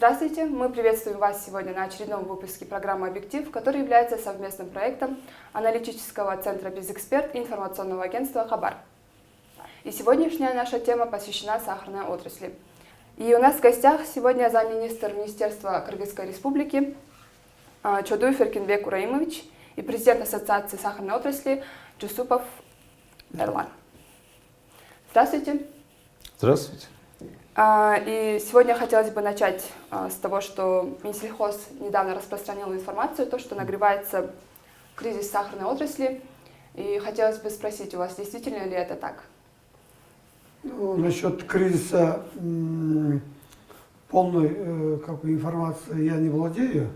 Здравствуйте! Мы приветствуем вас сегодня на очередном выпуске программы «Объектив», который является совместным проектом аналитического центра «Безэксперт» и информационного агентства «Хабар». И сегодняшняя наша тема посвящена сахарной отрасли. И у нас в гостях сегодня замминистра Министерства Кыргызской Республики Чодуев Эркинбек Ураимович и президент Ассоциации сахарной отрасли Джусупов Эрлан. Здравствуйте! Здравствуйте! И сегодня хотелось бы начать с того, что Минсельхоз недавно распространил информацию, то, что нагревается кризис сахарной отрасли. И хотелось бы спросить у вас, действительно ли это так? Ну, насчет кризиса полной информации я не владею,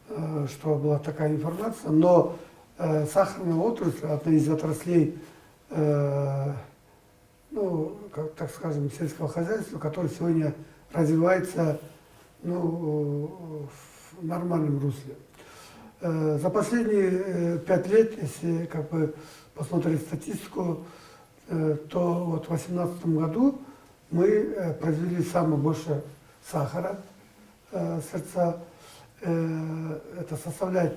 что была такая информация, но сахарная отрасль, одна из отраслей, так скажем, сельского хозяйства, которое сегодня развивается в нормальном русле. За последние 5 лет, если посмотреть статистику, то вот в 2018 году мы произвели самое больше сахара сердца. Это составляет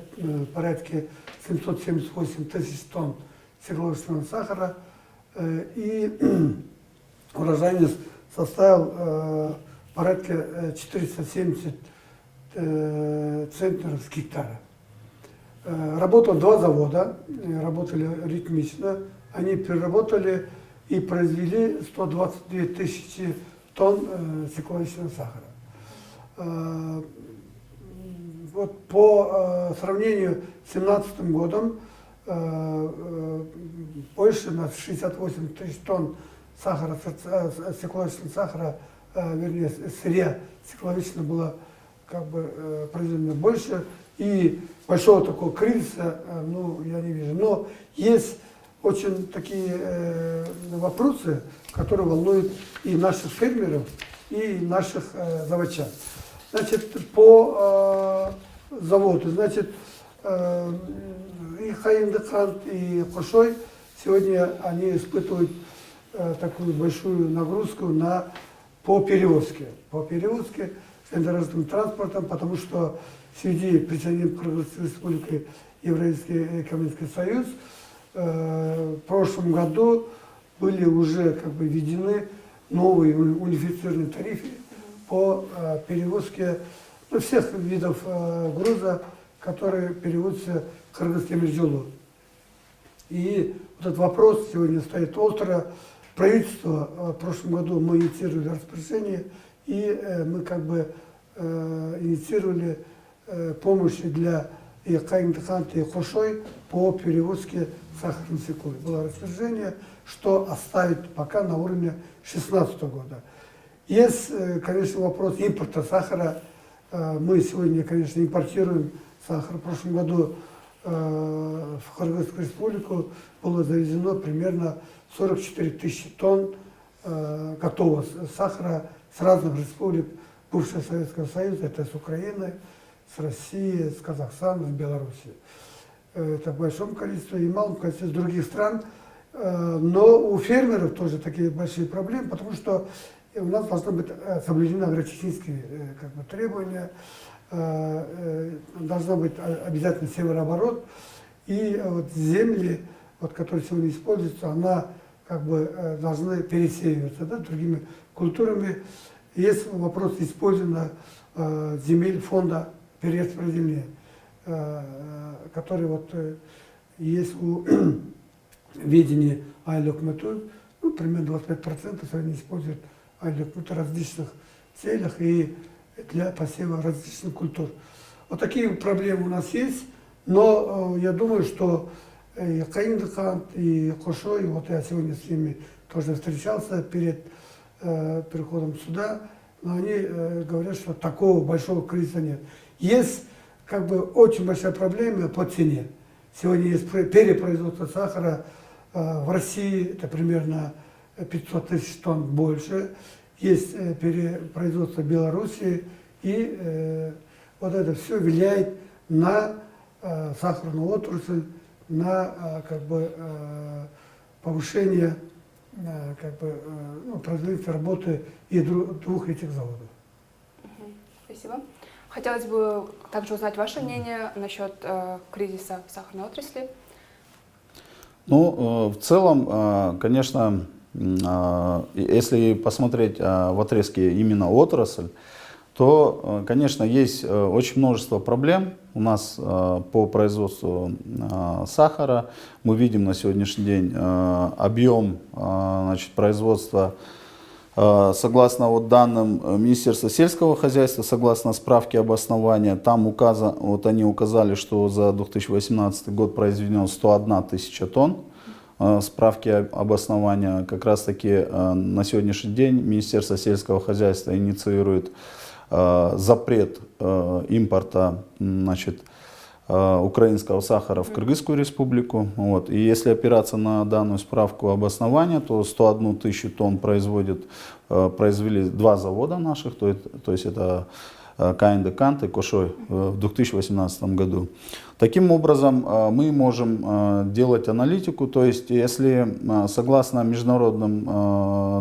порядка 778 тысяч тонн сверхурочного сахара. И урожайность составил порядка 470 центнеров с гектара. Работало 2 завода, работали ритмично. Они переработали и произвели 122 тысячи тонн свекловичного сахара. Вот по сравнению с 2017 годом больше на 68 тысяч тонн сахара, свекловичного сахара, вернее, сырья свекловичного было произведено больше. И большого такого кризиса, я не вижу. Но есть очень такие вопросы, которые волнуют и наших фермеров, и наших заводчан. Значит, по заводу, и Хаиндыкант, и Хошой сегодня они испытывают такую большую нагрузку по перевозке с железнодорожным транспортом, потому что в связи с присоединением Кыргызской Республики Евразийский экономический союз в прошлом году были уже введены новые унифицированные тарифы по перевозке всех видов груза, которые переводятся кыргызским регионом. И вот этот вопрос сегодня стоит остро. Правительство в прошлом году мы инициировали распоряжение, и мы инициировали помощь для и Хаиндыканта, и Хошой по перевозке сахарной свеклы. Было распоряжение, что оставить пока на уровне 2016 года. Есть, конечно, вопрос импорта сахара. Мы сегодня, конечно, импортируем сахар. В прошлом году в Кыргызскую республику было завезено примерно 44 тысячи тонн готового сахара с разных республик бывшего Советского Союза. Это с Украины, с России, с Казахстана, с Белоруссии. Это в большом количестве и малом количестве других стран. Но у фермеров тоже такие большие проблемы, потому что у нас должны быть соблюдены агротехнические требования, должна быть обязательно северооборот, и вот земли, которые сегодня используются, она должны пересеиваться другими культурами. Есть вопрос использования земель фонда перераспределения, который есть у ведения Айлок-Мету, примерно 25% сегодня используют Айлок-Мету в различных целях и для посева различных культур. Вот такие проблемы у нас есть, но я думаю, что и Хаиндыкант, и Хошой, я сегодня с ними тоже встречался перед переходом сюда, но они говорят, что такого большого кризиса нет. Есть очень большая проблема по цене. Сегодня есть перепроизводство сахара в России, это примерно 500 тысяч тонн больше. Есть перепроизводство в Белоруссии, и вот это все влияет на сахарную отрасль, на повышение производительности работы и двух этих заводов. Спасибо. Хотелось бы также узнать ваше мнение насчет кризиса в сахарной отрасли. Ну, в целом, конечно, если посмотреть в отрезке именно отрасль, то, конечно, есть очень множество проблем у нас по производству сахара. Мы видим на сегодняшний день объем, значит, производства, согласно вот данным Министерства сельского хозяйства, согласно справке обоснования, там вот они указали, что за 2018 год произведено 101 тысяча тонн. Справки обоснования. Как раз таки на сегодняшний день Министерство сельского хозяйства инициирует запрет импорта, значит, украинского сахара в Кыргызскую республику. Вот. И если опираться на данную справку обоснования, то 101 тысячу тонн произвели два завода наших, то есть это КНД «Кант» и «Кошой» в 2018 году. Таким образом, мы можем делать аналитику, то есть если согласно международным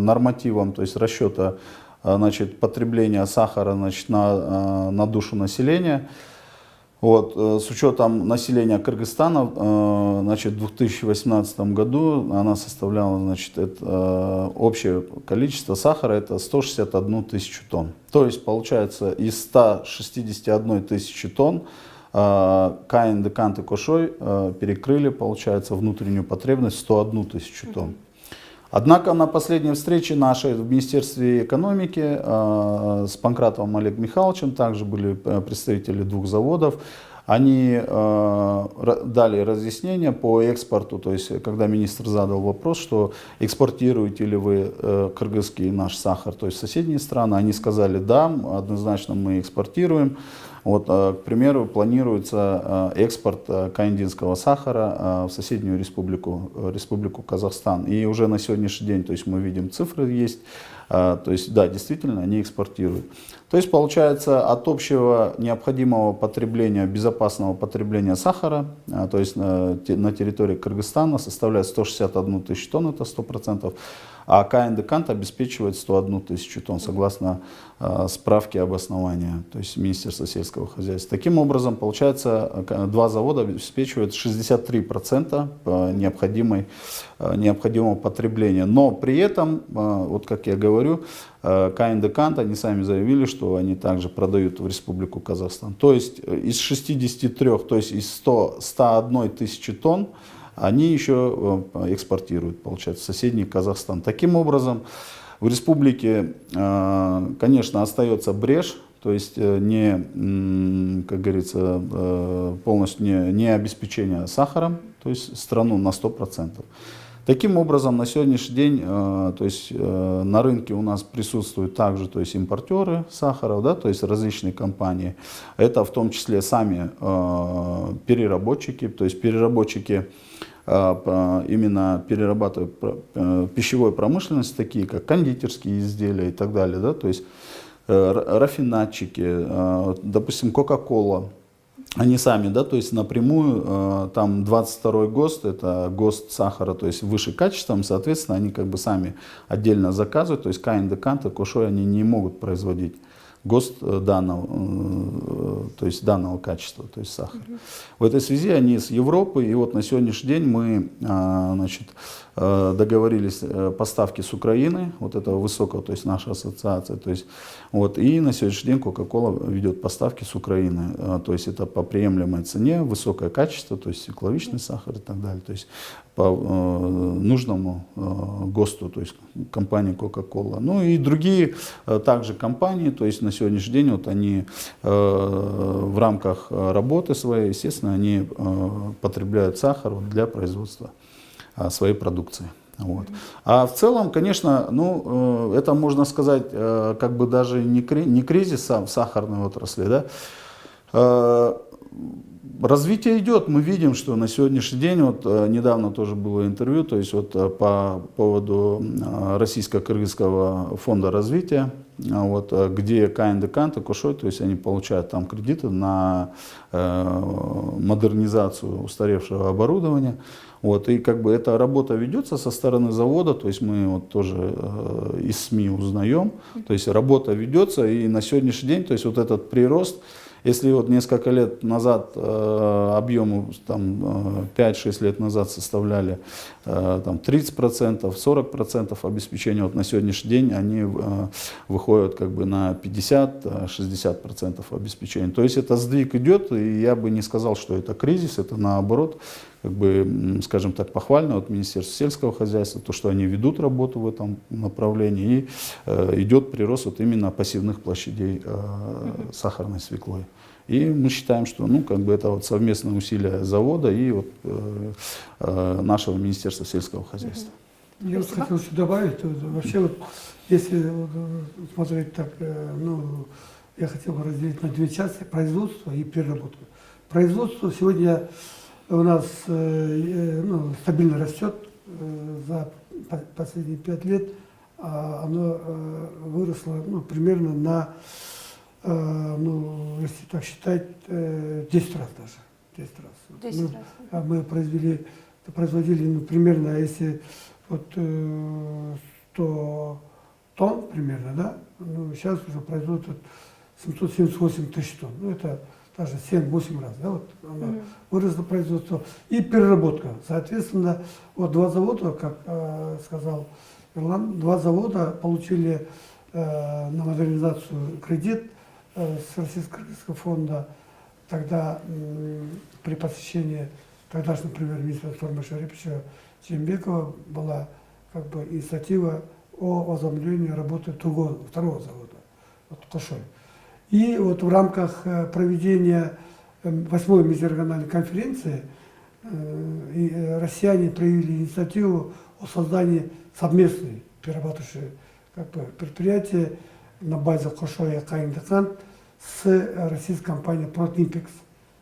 нормативам, то есть расчета, значит, потребления сахара, значит, на душу населения, вот, с учетом населения Кыргызстана, значит, в 2018 году она составляла, значит, общее количество сахара это 161 тысячу тонн. То есть получается из 161 тысячи тонн КНД «Кант» и «Кошой» перекрыли, получается, внутреннюю потребность 101 тысячу тонн. Однако на последней встрече нашей в Министерстве экономики с Панкратовым Олегом Михайловичем, также были представители двух заводов, они дали разъяснение по экспорту, то есть когда министр задал вопрос, что экспортируете ли вы кыргызский наш сахар, то есть соседние страны, они сказали да, однозначно мы экспортируем. Вот, к примеру, планируется экспорт каиндинского сахара в соседнюю республику Казахстан. И уже на сегодняшний день, то есть мы видим цифры есть, то есть да, действительно они экспортируют. То есть получается от общего необходимого потребления, безопасного потребления сахара, то есть на территории Кыргызстана составляет 161 тысячу тонн, это 100%, а КНД «Кант» обеспечивает 101 тысячу тонн, согласно справке обоснования, то есть Министерства сельского хозяйства. Таким образом, получается, два завода обеспечивают 63% необходимого потребления. Но при этом, вот как я говорю, КНД «Кант», они сами заявили, что они также продают в Республику Казахстан. То есть из 63, то есть из 101 тысячи тонн, они еще экспортируют, получается, в соседний Казахстан. Таким образом, в республике, конечно, остается брешь, то есть не, как говорится, полностью не обеспечение сахаром, то есть страну на 100%. Таким образом, на сегодняшний день, то есть на рынке у нас присутствуют также, то есть импортеры сахара, да, то есть различные компании. Это в том числе сами переработчики, то есть переработчики именно перерабатывают пищевой промышленность, такие как кондитерские изделия и так далее, да, то есть рафинадчики, допустим, Coca-Cola. Они сами, да, то есть напрямую, там 22-й ГОСТ, это ГОСТ сахара, то есть выше качеством, соответственно, они как бы сами отдельно заказывают, то есть КНД «Кант» и «Кошой» они не могут производить ГОСТ данного, то есть данного качества, то есть сахар. В этой связи они с Европы, и вот на сегодняшний день мы, значит, договорились поставки с Украины, вот этого высокого, то есть наша ассоциация, то есть, вот, и на сегодняшний день Coca-Cola ведет поставки с Украины, то есть это по приемлемой цене, высокое качество, то есть стекловичный сахар и так далее, то есть по нужному ГОСТу, то есть компании Coca-Cola. Ну и другие также компании, то есть на сегодняшний день вот они в рамках работы своей, естественно, они потребляют сахар для производства своей продукции. Вот. А в целом, конечно, ну, это можно сказать, как бы даже не кризис в сахарной отрасли, да? развитие идет. Мы видим, что на сегодняшний день, вот недавно тоже было интервью, то есть вот по поводу Российско-Кыргызского фонда развития, вот, где КНДК, Кушой, то есть они получают там кредиты на модернизацию устаревшего оборудования. Вот, и как бы эта работа ведется со стороны завода, то есть мы вот тоже из СМИ узнаем, то есть работа ведется, и на сегодняшний день, то есть вот этот прирост, если вот несколько лет назад объемы там, 5-6 лет назад составляли там, 30%, 40% обеспечения, вот на сегодняшний день они выходят как бы на 50-60% обеспечения. То есть это сдвиг идет, и я бы не сказал, что это кризис, это наоборот, как бы, скажем так, похвально от Министерства сельского хозяйства, то, что они ведут работу в этом направлении, и идет прирост вот именно пассивных площадей сахарной свеклы. И мы считаем, что ну, как бы это вот совместное усилие завода и вот, нашего Министерства сельского хозяйства. Я вот хотел еще добавить, вот, вообще вот, если вот, смотреть так, ну, я хотел бы разделить на две части: производство и переработку. Производство сегодня у нас ну, стабильно растет, за последние 5 лет оно выросло ну, примерно на, ну, если так считать, 10 раз даже. 10 раз. 10 раз. Мы производили ну, примерно, если вот 100 тонн примерно, да, ну, сейчас уже производят 778 тысяч тонн. Ну, это даже 7-8 раз, да, вот оно выросло производство. И переработка. Соответственно, вот два завода, как сказал Ирлан, два завода получили на модернизацию кредит с Российско-Кыргызского фонда. Тогда при посещении тогдашнего премьер-министра Сооронбай Шариповича Жээнбекова была как бы инициатива о возобновлении работы второго завода, вот Кошой. И вот в рамках проведения 8-й межрегиональной конференции россияне проявили инициативу о создании совместной перерабатывающей как бы, предприятия на базе Кошоя Кайндакан с российской компанией Протимпекс.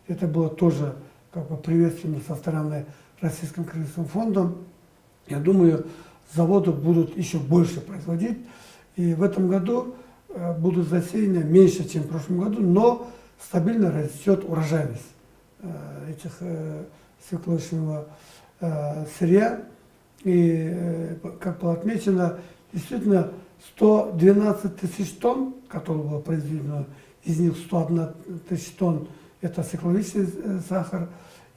Это было тоже как бы, приветственно со стороны Российским кредитным фондом. Я думаю, заводы будут еще больше производить. И в этом году будут засеяны меньше, чем в прошлом году, но стабильно растет урожайность этих свекловичного сырья. И, как было отмечено, действительно 112 тысяч тонн, которые было произведено, из них 101 тысяч тонн это свекловичный сахар,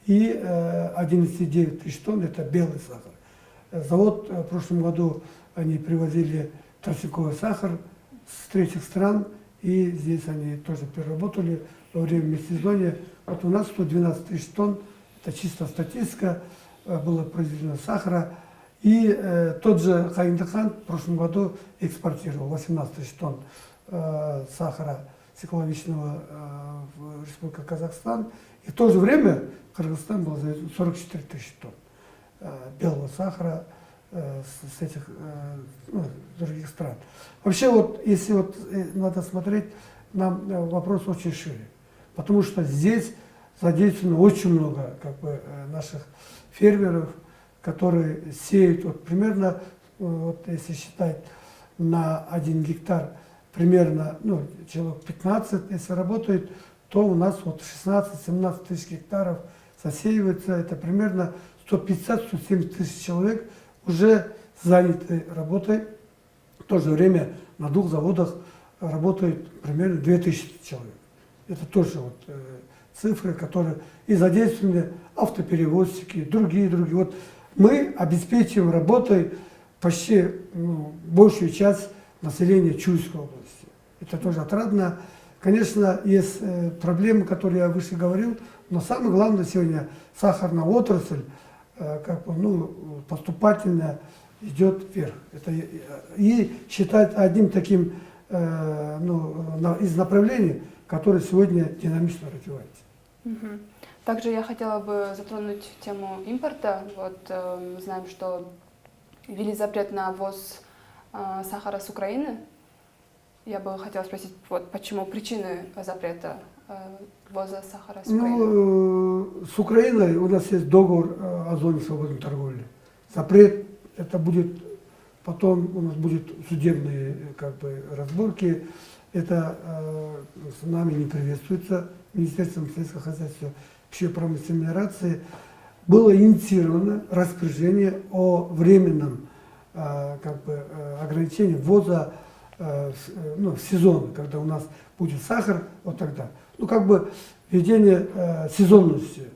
и 11,9 тысяч тонн это белый сахар. Завод в прошлом году они привозили тростниковый сахар с третьих стран, и здесь они тоже переработали во время межсезонья. Вот у нас 112 тысяч тонн, это чисто статистика, было произведено сахара. И тот же Кайндакан в прошлом году экспортировал 18 тысяч тонн сахара свекловичного в Республику Казахстан. И в то же время Кыргызстан был за 44 тысячи тонн белого сахара с этих ну, других стран. Вообще вот, если вот надо смотреть, нам вопрос очень шире, потому что здесь задействовано очень много как бы, наших фермеров, которые сеют вот, примерно, вот, если считать на 1 гектар, примерно ну, человек 15, если работает, то у нас вот 16-17 тысяч гектаров засеивается, это примерно 150-170 тысяч человек уже заняты работой. В то же время на 2 заводах работает примерно 2000 человек. Это тоже вот, цифры, которые и задействованы автоперевозчики, другие. Вот мы обеспечиваем работой почти ну, большую часть населения Чуйской области. Это тоже отрадно. Конечно, есть проблемы, которые я выше говорил, но самое главное сегодня сахарная отрасль как бы, ну, поступательно идет вверх. Это, и считать одним таким ну, из направлений, которое сегодня динамично развивается. Также я хотела бы затронуть тему импорта. Вот, мы знаем, что ввели запрет на ввоз сахара с Украины. я бы хотела спросить, вот почему причины запрета ввоза сахара с Украины? Ну, с Украиной у нас есть договор о зоне свободной торговли. Запрет, это будет, потом у нас будут судебные как бы разборки. Это с нами не приветствуется. Министерством сельского хозяйства и промышленной миграции было инициировано распоряжение о временном как бы, ограничении ввоза в сезон, когда у нас будет сахар, вот тогда. Ну, как бы введение сезонности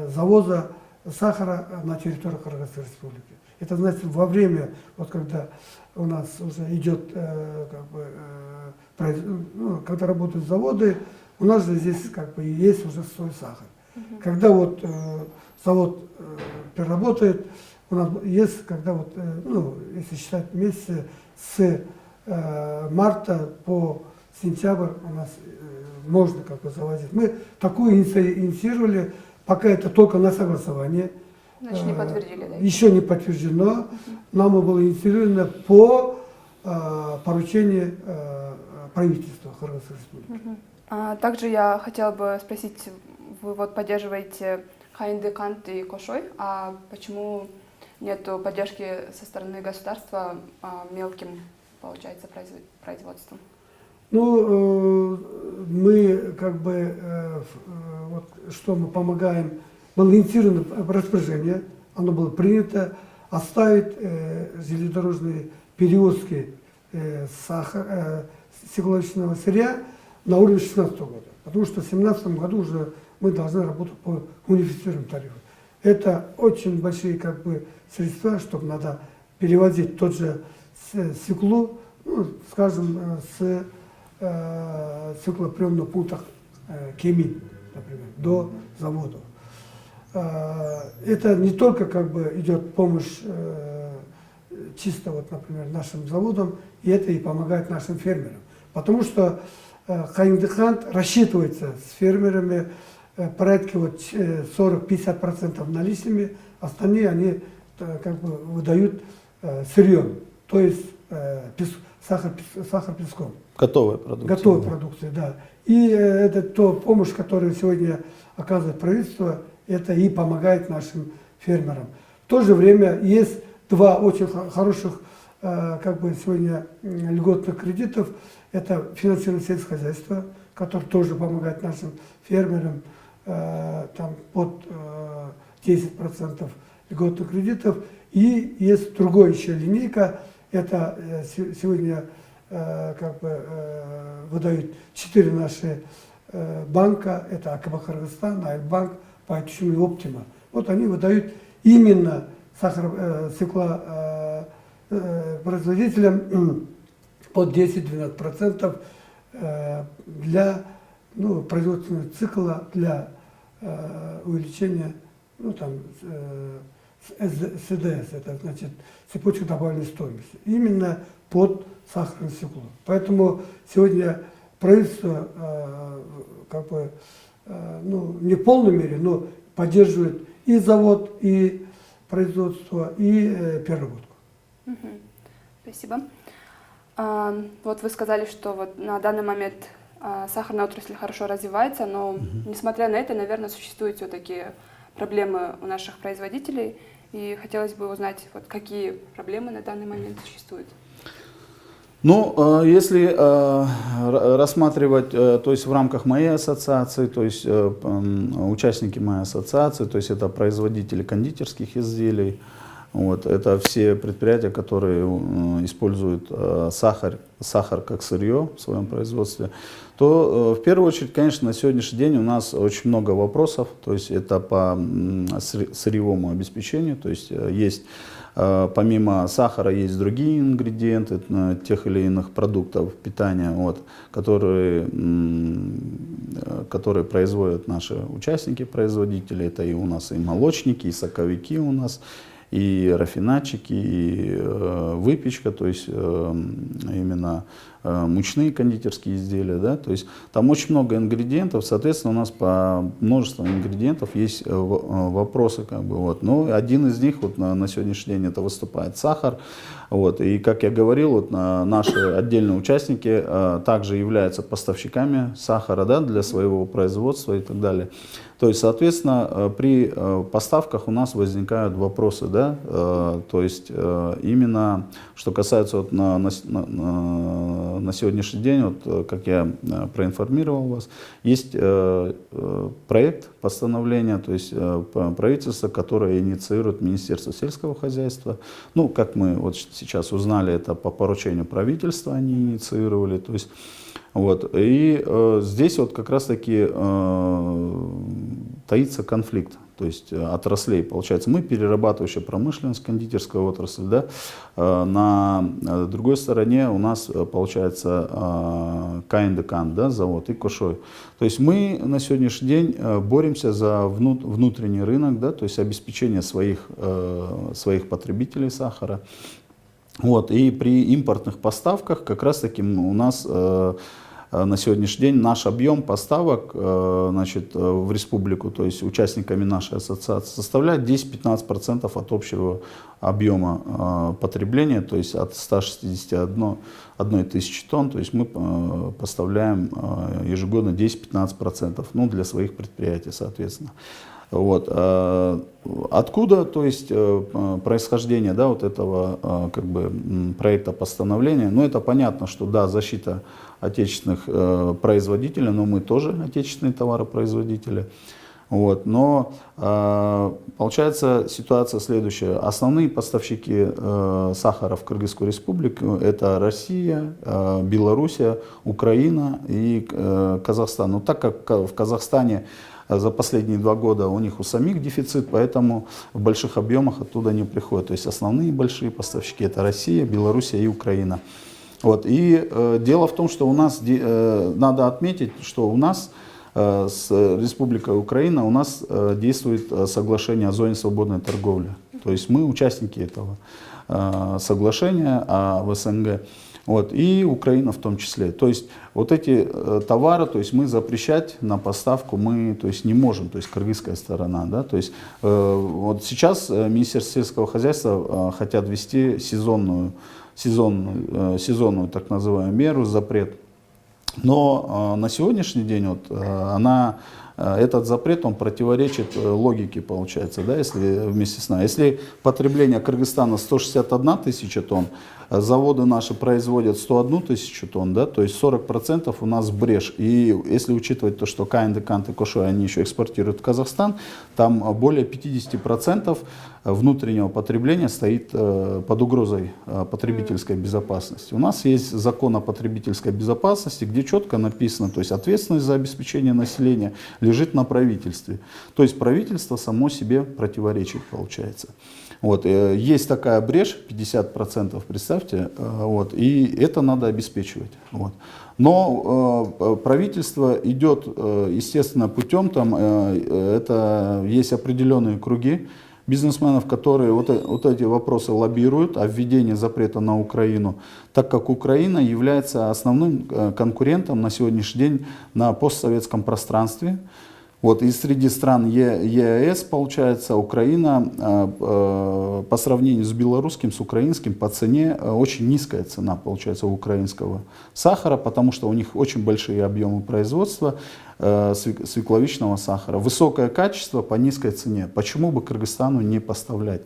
завоза сахара на территорию Кыргызской республики. Это значит, во время, вот когда у нас уже идет, как бы, когда работают заводы, у нас же здесь как бы есть уже свой сахар. Когда вот завод переработает, у нас есть, когда вот, ну, если считать месяцы с марта по сентябрь у нас можно как бы завозить. Мы такую инициировали, пока это только на согласование. Значит, не подтвердили, да? Еще не подтверждено. Нам было инициировано по поручению правительства Кыргызской республики. Также я хотела бы спросить, вы вот поддерживаете Хайндыкант и Кошой, а почему нет поддержки со стороны государства мелким, получается, производством? Ну, мы как бы, вот, что мы помогаем, было инициировано распоряжение, оно было принято, оставить железнодорожные перевозки свекловичного сырья на уровне 2016 года. Потому что в 2017 году уже мы должны работать по унифицированному тарифу. Это очень большие как бы, средства, чтобы надо перевозить тот же свеклу, ну, скажем, с свеклоприемных пунктах Кемин, например, до заводов. Это не только как бы идет помощь чисто, вот, например, нашим заводам, и это и помогает нашим фермерам. Потому что Хайндыкант рассчитывается с фермерами порядка вот 40-50% наличными, остальные они как бы выдают сырьем, то есть сахар песком. Готовая продукция. Готовая продукция, да. И это то помощь, которую сегодня оказывает правительство, это и помогает нашим фермерам. В то же время есть два очень хороших как бы сегодня льготных кредитов. Это финансирование сельского хозяйства, которое тоже помогает нашим фермерам там, под 10% льготных кредитов. И есть другая еще линейка. Это сегодня как бы выдают 4 наши банка. Это АКБ Кыргызстан, Альбанк, Пайтушин и Оптима. Вот они выдают именно свекла производителям под 10-12% для производственного цикла, для увеличения СДС, это значит цепочка добавленной стоимости, именно под сахарное свекло. Поэтому сегодня правительство как бы, не в полной мере, но поддерживает и завод, и производство, и переработку. Спасибо. Вот вы сказали, что вот на данный момент сахарная отрасль хорошо развивается, но несмотря на это, наверное, существуют все-таки проблемы у наших производителей. И хотелось бы узнать, вот какие проблемы на данный момент существуют. Ну, если рассматривать, то есть в рамках моей ассоциации, то есть участники моей ассоциации, то есть это производители кондитерских изделий, вот, это все предприятия, которые используют сахар как сырье в своем производстве, то в первую очередь, конечно, на сегодняшний день у нас очень много вопросов, то есть это по сырьевому обеспечению, то есть есть помимо сахара есть другие ингредиенты тех или иных продуктов питания, вот, которые производят наши участники, производители. Это и у нас и молочники, и соковики у нас, и рафинадчики, и выпечка, то есть именно мучные кондитерские изделия, да, то есть там очень много ингредиентов, соответственно, у нас по множеству ингредиентов есть вопросы, как бы, вот, но один из них вот на сегодняшний день это выступает сахар, Вот. И, как я говорил, вот, наши отдельные участники также являются поставщиками сахара, да, для своего производства и так далее. То есть, соответственно, при поставках у нас возникают вопросы, да, то есть именно что касается вот на сегодняшний день, вот, как я проинформировал вас, есть проект постановления, то есть правительство, которое инициирует Министерство сельского хозяйства. Ну, как мы вот сейчас узнали, это по поручению правительства они инициировали, то есть вот. И здесь вот как раз-таки таится конфликт, то есть отраслей. Получается, мы перерабатывающая промышленность, кондитерская отрасль, да, на другой стороне у нас получается КНДК, да, завод и Кошой. То есть мы на сегодняшний день боремся за внутренний рынок, да, то есть обеспечение своих потребителей сахара. Вот. И при импортных поставках как раз-таки у нас на сегодняшний день наш объем поставок значит, в республику, то есть участниками нашей ассоциации, составляет 10-15% от общего объема потребления, то есть от 161 тысячи тонн, то есть мы поставляем ежегодно 10-15%, ну, для своих предприятий, соответственно. Вот. Откуда, то есть, происхождение, да, вот этого как бы проекта постановления? Ну, это понятно, что да, защита отечественных производителей, но мы тоже отечественные товаропроизводители. Вот. Но получается ситуация следующая. Основные поставщики сахара в Кыргызскую республику — это Россия, Белоруссия, Украина и Казахстан. Но так как в Казахстане за последние 2 года у них у самих дефицит, поэтому в больших объемах оттуда не приходят. То есть основные большие поставщики — это Россия, Белоруссия и Украина. Вот. И дело в том, что у нас, надо отметить, что у нас с Республикой Украина у нас действует соглашение о зоне свободной торговли. То есть мы участники этого соглашения в СНГ. Вот, и Украина в том числе. То есть вот эти товары, то есть мы запрещать на поставку мы, то есть не можем, то есть кыргызская сторона, да, то есть вот сейчас Министерство сельского хозяйства хотят ввести сезонную так называемую меру, запрет. Но на сегодняшний день вот этот запрет, он противоречит логике, получается, да, если вместе с нами. Если потребление Кыргызстана 161 тысяча тонн, заводы наши производят 101 тысячу тонн, да, то есть 40% у нас брешь. И если учитывать то, что КНДК и Кошой, они еще экспортируют в Казахстан, там более 50% внутреннего потребления стоит под угрозой потребительской безопасности. У нас есть закон о потребительской безопасности, где четко написано, то есть ответственность за обеспечение населения лежит на правительстве. То есть правительство само себе противоречит, получается. Вот. Есть такая брешь, 50%, представьте, вот, и это надо обеспечивать. Вот. Но правительство идет, естественно, путем, там, это есть определенные круги бизнесменов, которые вот эти вопросы лоббируют о введении запрета на Украину, так как Украина является основным конкурентом на сегодняшний день на постсоветском пространстве. Вот, и среди стран ЕАЭС, получается, Украина по сравнению с белорусским, с украинским по цене очень низкая цена, получается, у украинского сахара, потому что у них очень большие объемы производства свекловичного сахара. Высокое качество по низкой цене. Почему бы Кыргызстану не поставлять?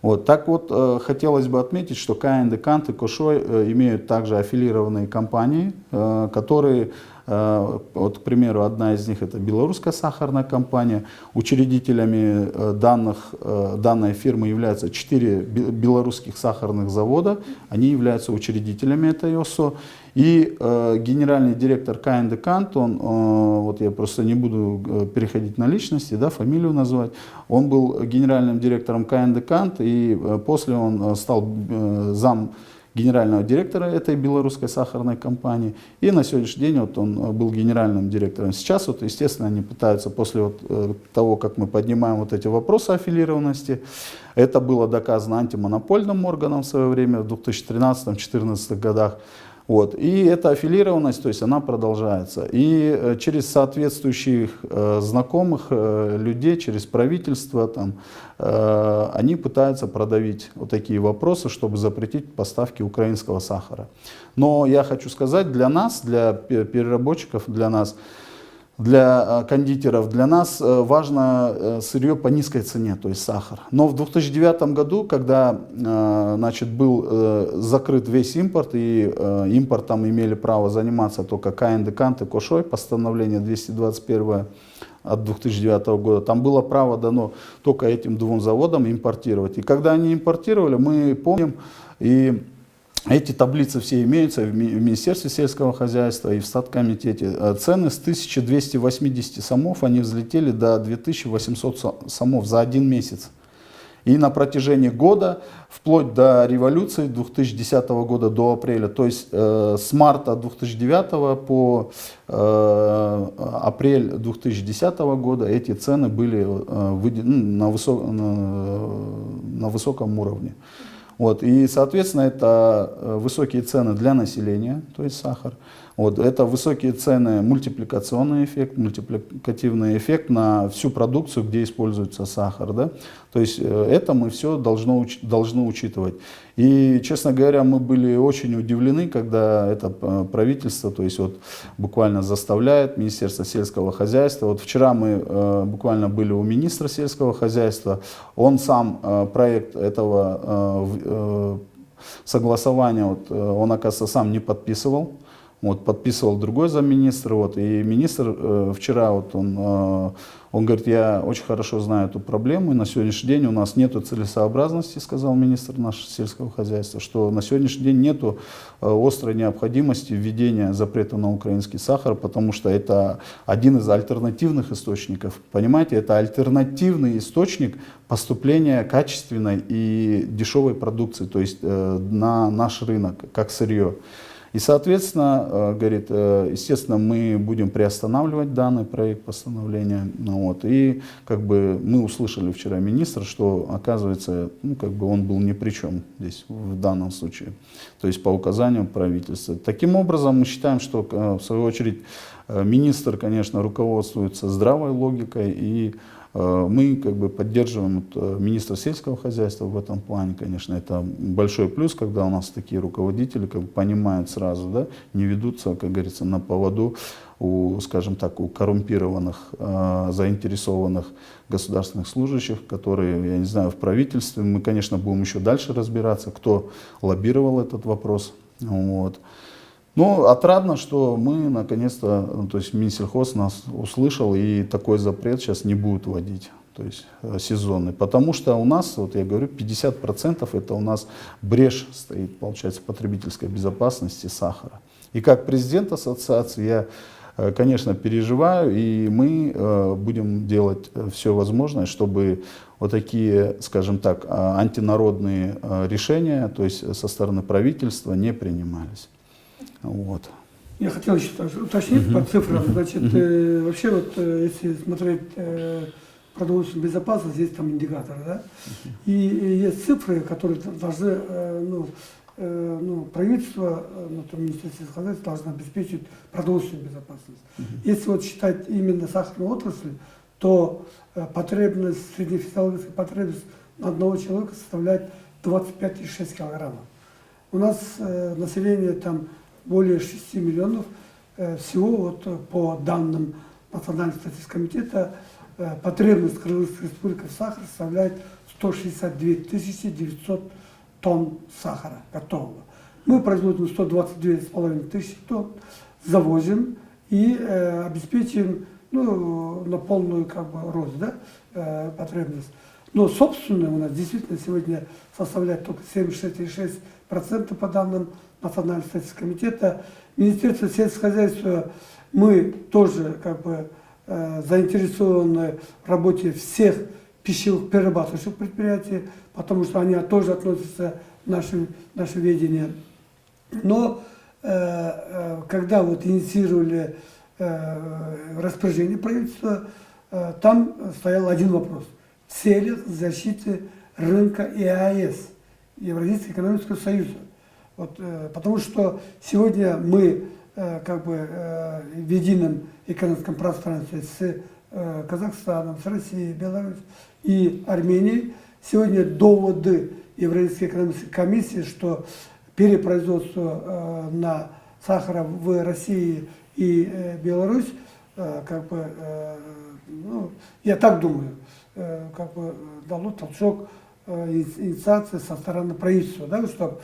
Вот. Так вот, хотелось бы отметить, что КНДК и Кошой имеют также аффилированные компании, которые, вот, к примеру, одна из них — это белорусская сахарная компания. Учредителями данной фирмы являются 4 белорусских сахарных завода, они являются учредителями этой ОСО. И генеральный директор КНДК, он, вот я просто не буду переходить на личности, да, фамилию назвать, он был генеральным директором КНДК, и после он стал зам генерального директора этой белорусской сахарной компании. И на сегодняшний день вот он был генеральным директором. Сейчас, вот, естественно, они пытаются после вот того, как мы поднимаем вот эти вопросы аффилированности, это было доказано антимонопольным органом в свое время, в 2013-2014 годах. Вот. И эта аффилированность, то есть она продолжается. И через соответствующих знакомых людей, через правительство, там, они пытаются продавить вот такие вопросы, чтобы запретить поставки украинского сахара. Но я хочу сказать, для нас, для переработчиков, для нас, для кондитеров, для нас важно сырье по низкой цене, то есть сахар. Но в 2009 году, когда значит, был закрыт весь импорт, и импортом имели право заниматься только КНДК, Кошой, постановление 221 от 2009 года, там было право дано только этим двум заводам импортировать. И когда они импортировали, мы помним, и эти таблицы все имеются в Министерстве сельского хозяйства и в Статкомитете. Цены с 1280 сомов, они взлетели до 2800 сомов за один месяц. И на протяжении года, вплоть до революции 2010 года, до апреля, то есть с марта 2009 по апрель 2010 года эти цены были на высоком уровне. Вот, и, соответственно, это высокие цены для населения, то есть сахар. Вот, это высокие цены, мультипликационный эффект, мультипликативный эффект на всю продукцию, где используется сахар. Да? То есть это мы все должны учитывать. И, честно говоря, мы были очень удивлены, когда это правительство, то есть вот буквально заставляет Министерство сельского хозяйства. Вот вчера мы буквально были у министра сельского хозяйства, он сам проект этого согласования, вот, он, оказывается, сам не подписывал. Вот, подписывал другой замминистра, вот, и министр вчера, вот, он говорит, я очень хорошо знаю эту проблему, и на сегодняшний день у нас нет целесообразности, сказал министр нашего сельского хозяйства, что на сегодняшний день нет острой необходимости введения запрета на украинский сахар, потому что это один из альтернативных источников, понимаете, это альтернативный источник поступления качественной и дешевой продукции, то есть на наш рынок, как сырье. И, соответственно, говорит, естественно, мы будем приостанавливать данный проект постановления. Вот, и как бы мы услышали вчера министра, что, оказывается, ну, как бы он был ни при чем здесь в данном случае, то есть по указанию правительства. Таким образом, мы считаем, что, в свою очередь, министр, конечно, руководствуется здравой логикой, и мы как бы поддерживаем министра сельского хозяйства в этом плане, конечно, это большой плюс, когда у нас такие руководители как бы понимают сразу, да, не ведутся, как говорится, на поводу у, скажем так, у коррумпированных, заинтересованных государственных служащих, которые, я не знаю, в правительстве. Мы, конечно, будем еще дальше разбираться, кто лоббировал этот вопрос. Вот. Ну, отрадно, что мы наконец-то, то есть Минсельхоз нас услышал, и такой запрет сейчас не будут вводить, то есть сезонный. Потому что у нас, вот я говорю, 50% это у нас брешь стоит, получается, в потребительской безопасности сахара. И как президент ассоциации я, конечно, переживаю, и мы будем делать все возможное, чтобы вот такие, скажем так, антинародные решения, то есть со стороны правительства, не принимались. Вот. Я хотел еще уточнить по цифрам. Значит, вообще вот если смотреть продовольственную безопасность, есть там индикаторы, да? И есть цифры, которые должны, правительство, Министерство хозяйства должно обеспечить продовольственную безопасность. Если вот считать именно сахарную отрасль, то потребность, среднефизиологическая потребность на одного человека составляет 25,6 килограммов. У нас население там более 6 миллионов, всего вот по данным Национального статистического комитета потребность Кыргызской республики в сахаре составляет 162 900 тонн сахара готового. Мы производим 122,5 тысячи тонн, завозим и обеспечиваем на полную как бы рост, да, потребность. Но собственная у нас действительно сегодня составляет только 76,6% по данным Национального статистического комитета. Министерство сельского хозяйства, мы тоже как бы заинтересованы в работе всех пищевых перерабатывающих предприятий, потому что они тоже относятся в наше ведение. Но когда вот инициировали распоряжение правительства, там стоял один вопрос. В целях защиты рынка ЕАЭС, Евразийского экономического союза. Вот, потому что сегодня мы как бы в едином экономическом пространстве с Казахстаном, с Россией, Беларусью и Арменией. Сегодня доводы Евразийской экономической комиссии, что перепроизводство на сахара в России и Беларусь, как бы, ну, я так думаю, как бы дало толчок инициации со стороны правительства, да, чтобы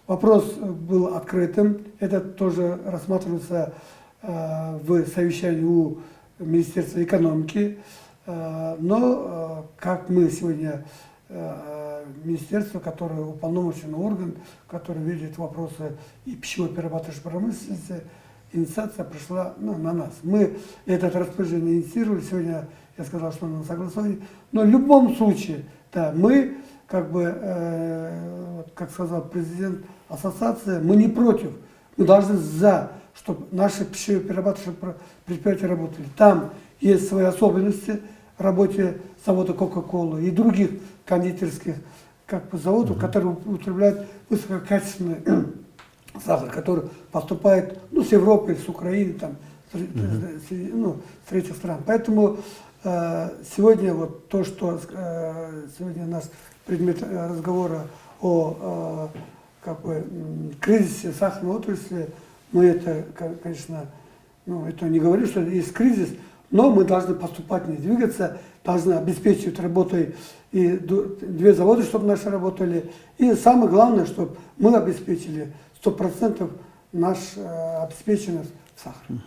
вопрос был открытым. Это тоже рассматривается в совещании у Министерства экономики. Но как мы сегодня, министерство, которое уполномоченный орган, который видит вопросы и пищевой перерабатывающей промышленности, инициация пришла, ну, на нас. Мы это распоряжение инициировали, сегодня я сказал, что на согласовании. Но в любом случае, да, мы, как бы, как сказал президент ассоциации, мы не против, мы должны за, чтобы наши пищевые перерабатывающие предприятия работали. Там есть свои особенности в работе завода Coca-Cola и других кондитерских, как бы, заводов, которые употребляют высококачественный сахар, который поступает, ну, с Европы, с Украины, там, ну, с третьих стран. Поэтому сегодня вот то, что сегодня у нас предмет разговора о как бы, кризисе сахарной отрасли, мы это, конечно, ну, это не говорю, что есть кризис, но мы должны поступательно двигаться, должны обеспечивать работой и две заводы, чтобы наши работали. И самое главное, чтобы мы обеспечили 100% нашу обеспеченность сахаром.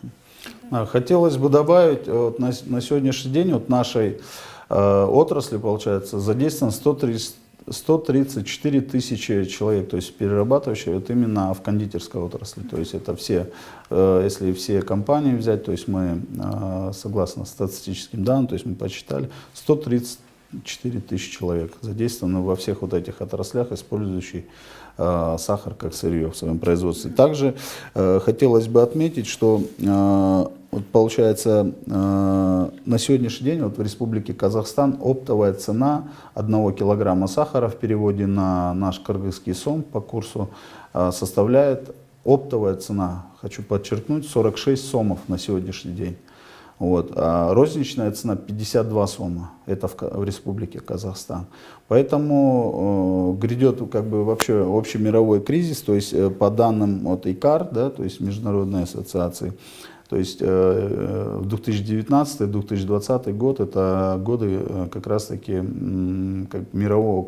Хотелось бы добавить, вот на сегодняшний день вот нашей отрасли, получается, задействовано 134 тысячи человек, то есть перерабатывающие вот именно в кондитерской отрасли. То есть это все, если все компании взять, то есть мы, согласно статистическим данным, то есть мы посчитали, 134 тысячи человек задействованы во всех вот этих отраслях, использующих сахар как сырье в своем производстве. Также хотелось бы отметить, что вот получается на сегодняшний день вот в Республике Казахстан оптовая цена 1 килограмма сахара в переводе на наш кыргызский сом по курсу составляет, оптовая цена, хочу подчеркнуть, 46 сомов на сегодняшний день. Вот. А розничная цена 52 сома, это в Республике Казахстан. Поэтому грядет как бы вообще общемировой кризис, то есть по данным от ИКАР, да, то есть Международной ассоциации, то есть 2019-2020 год это годы как раз таки как мирового,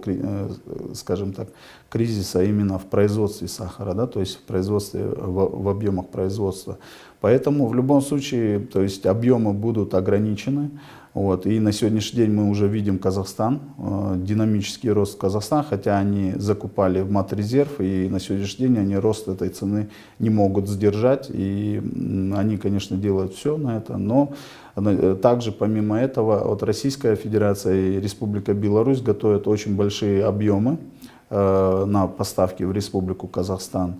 скажем так, кризиса именно в производстве сахара, да, то есть в производстве, в объемах производства. Поэтому в любом случае, то есть объемы будут ограничены. Вот, и на сегодняшний день мы уже видим Казахстан, динамический рост Казахстана, хотя они закупали в матрезерв, и на сегодняшний день они рост этой цены не могут сдержать, и они, конечно, делают все на это, но также помимо этого от Российская Федерация и Республика Беларусь готовят очень большие объемы на поставки в Республику Казахстан,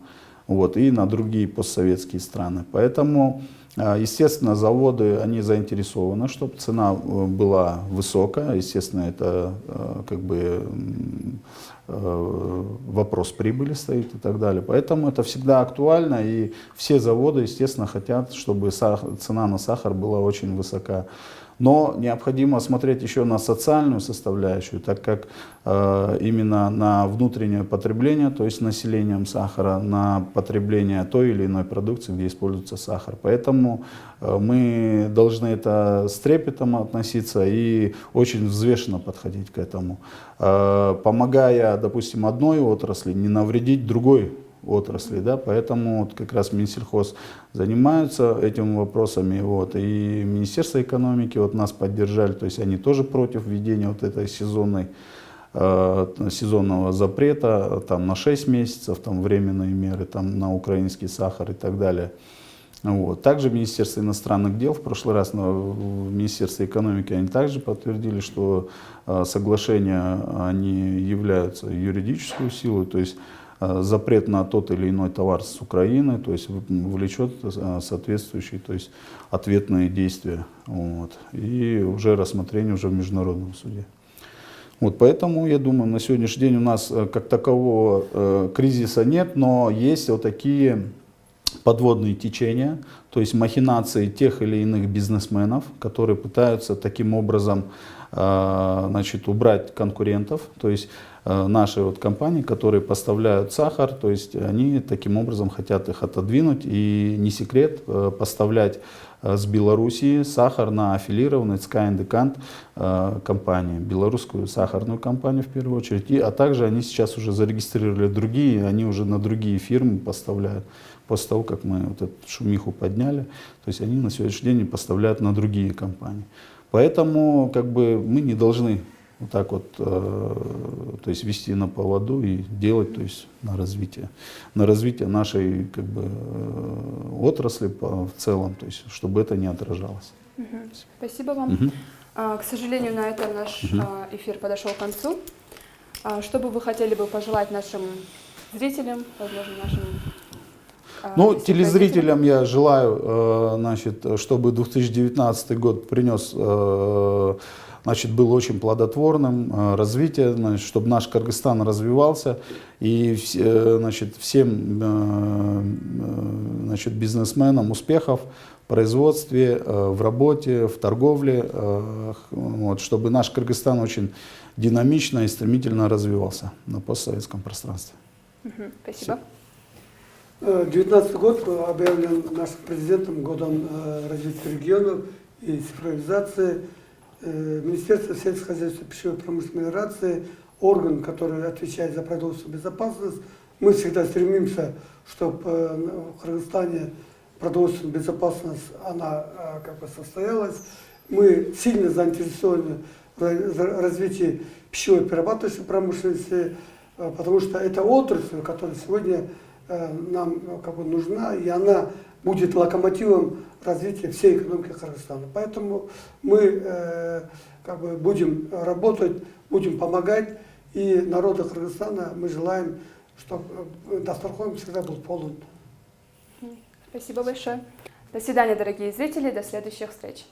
вот, и на другие постсоветские страны. Поэтому, естественно, заводы, они заинтересованы, чтобы цена была высокая. Естественно, это как бы вопрос прибыли стоит и так далее. Поэтому это всегда актуально, и все заводы, естественно, хотят, чтобы цена на сахар была очень высока. Но необходимо смотреть еще на социальную составляющую, так как именно на внутреннее потребление, то есть населением сахара, на потребление той или иной продукции, где используется сахар. Поэтому мы должны это с трепетом относиться и очень взвешенно подходить к этому, помогая, допустим, одной отрасли не навредить другой отрасли, да, поэтому вот как раз Минсельхоз занимаются этими вопросами, вот, и Министерство экономики вот нас поддержали, то есть они тоже против введения вот этой сезонного запрета там, на 6 месяцев, там, временные меры там, на украинский сахар и так далее. Вот. Также Министерство иностранных дел в прошлый раз в Министерстве экономики они также подтвердили, что соглашения они являются юридической силой, то есть запрет на тот или иной товар с Украины, то есть влечет соответствующие, то есть ответные действия, вот, и уже рассмотрение уже в международном суде. Вот поэтому, я думаю, на сегодняшний день у нас как такового кризиса нет, но есть вот такие подводные течения, то есть махинации тех или иных бизнесменов, которые пытаются таким образом значит, убрать конкурентов, то есть наши вот компании, которые поставляют сахар, то есть они таким образом хотят их отодвинуть, и не секрет поставлять с Белоруссии сахар на аффилированную Sky Decant компанию, белорусскую сахарную компанию в первую очередь, а также они сейчас уже зарегистрировали другие, они уже на другие фирмы поставляют. После того, как мы вот эту шумиху подняли, то есть они на сегодняшний день поставляют на другие компании. Поэтому как бы мы не должны вот так вот, то есть вести на поводу и делать, то есть на развитие нашей как бы отрасли в целом, то есть чтобы это не отражалось. Спасибо вам. К сожалению, на этом наш эфир подошел к концу. Что бы вы хотели бы пожелать нашим зрителям, возможно, нашим ну, телезрителям я желаю, значит, чтобы 2019 год принес, значит, был очень плодотворным, развитие, значит, чтобы наш Кыргызстан развивался, и, значит, всем, значит, бизнесменам успехов в производстве, в работе, в торговле, вот, чтобы наш Кыргызстан очень динамично и стремительно развивался на постсоветском пространстве. Спасибо. 2019 год был объявлен нашим президентом годом развития регионов и цифровизации. Министерство сельского хозяйства и пищевой промышленной мелиорации, орган, который отвечает за продовольственную безопасность. Мы всегда стремимся, чтобы в Кыргызстане продовольственная безопасность она как бы состоялась. Мы сильно заинтересованы в развитии пищевой перерабатывающей промышленности, потому что это отрасль, которая сегодня нам как бы нужна, и она будет локомотивом развития всей экономики Кыргызстана. Поэтому мы как бы будем работать, будем помогать, и народу Кыргызстана мы желаем, чтобы Дастархон всегда был полон. Спасибо большое. До свидания, дорогие зрители, до следующих встреч.